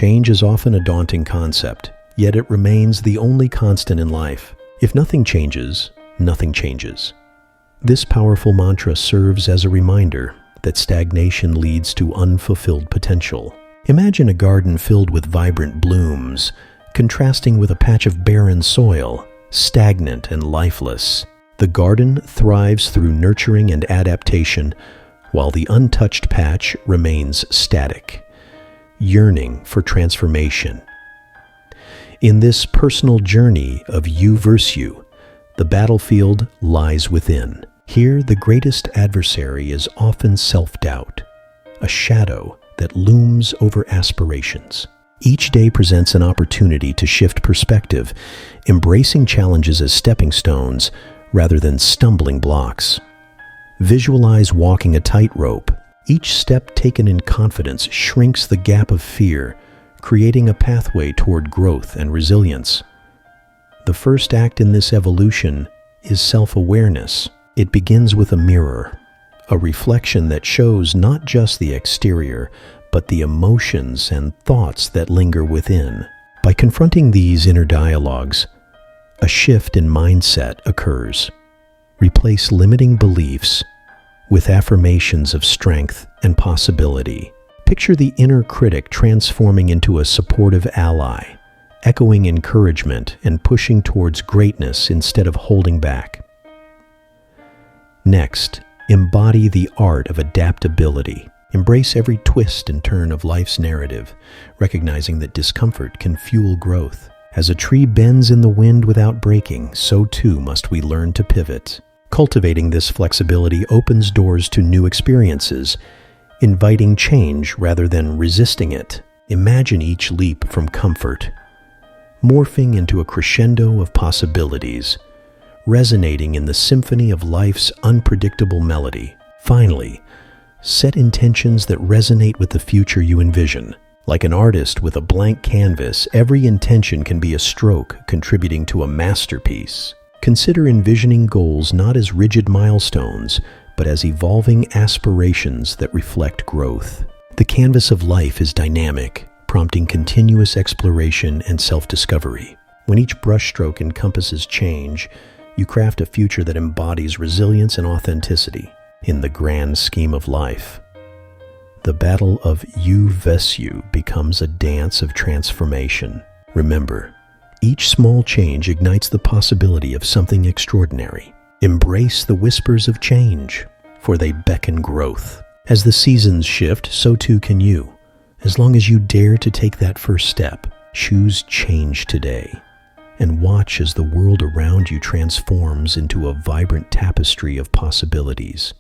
Change is often a daunting concept, yet it remains the only constant in life. If nothing changes, nothing changes. This powerful mantra serves as a reminder that stagnation leads to unfulfilled potential. Imagine a garden filled with vibrant blooms, contrasting with a patch of barren soil, stagnant and lifeless. The garden thrives through nurturing and adaptation, while the untouched patch remains static, yearning for transformation. In this personal journey of you versus you, the battlefield lies within. Here, the greatest adversary is often self-doubt, a shadow that looms over aspirations. Each day presents an opportunity to shift perspective, embracing challenges as stepping stones rather than stumbling blocks. Visualize walking a tightrope. Each step taken in confidence shrinks the gap of fear, creating a pathway toward growth and resilience. The first act in this evolution is self-awareness. It begins with a mirror, a reflection that shows not just the exterior, but the emotions and thoughts that linger within. By confronting these inner dialogues, a shift in mindset occurs. Replace limiting beliefs with affirmations of strength and possibility. Picture the inner critic transforming into a supportive ally, echoing encouragement and pushing towards greatness instead of holding back. Next, embody the art of adaptability. Embrace every twist and turn of life's narrative, recognizing that discomfort can fuel growth. As a tree bends in the wind without breaking, so too must we learn to pivot. Cultivating this flexibility opens doors to new experiences, inviting change rather than resisting it. Imagine each leap from comfort, morphing into a crescendo of possibilities, resonating in the symphony of life's unpredictable melody. Finally, set intentions that resonate with the future you envision. Like an artist with a blank canvas, every intention can be a stroke contributing to a masterpiece. Consider envisioning goals not as rigid milestones, but as evolving aspirations that reflect growth. The canvas of life is dynamic, prompting continuous exploration and self-discovery. When each brushstroke encompasses change, you craft a future that embodies resilience and authenticity. In the grand scheme of life, the battle of you versus you becomes a dance of transformation. Remember, each small change ignites the possibility of something extraordinary. Embrace the whispers of change, for they beckon growth. As the seasons shift, so too can you. As long as you dare to take that first step, choose change today, and watch as the world around you transforms into a vibrant tapestry of possibilities.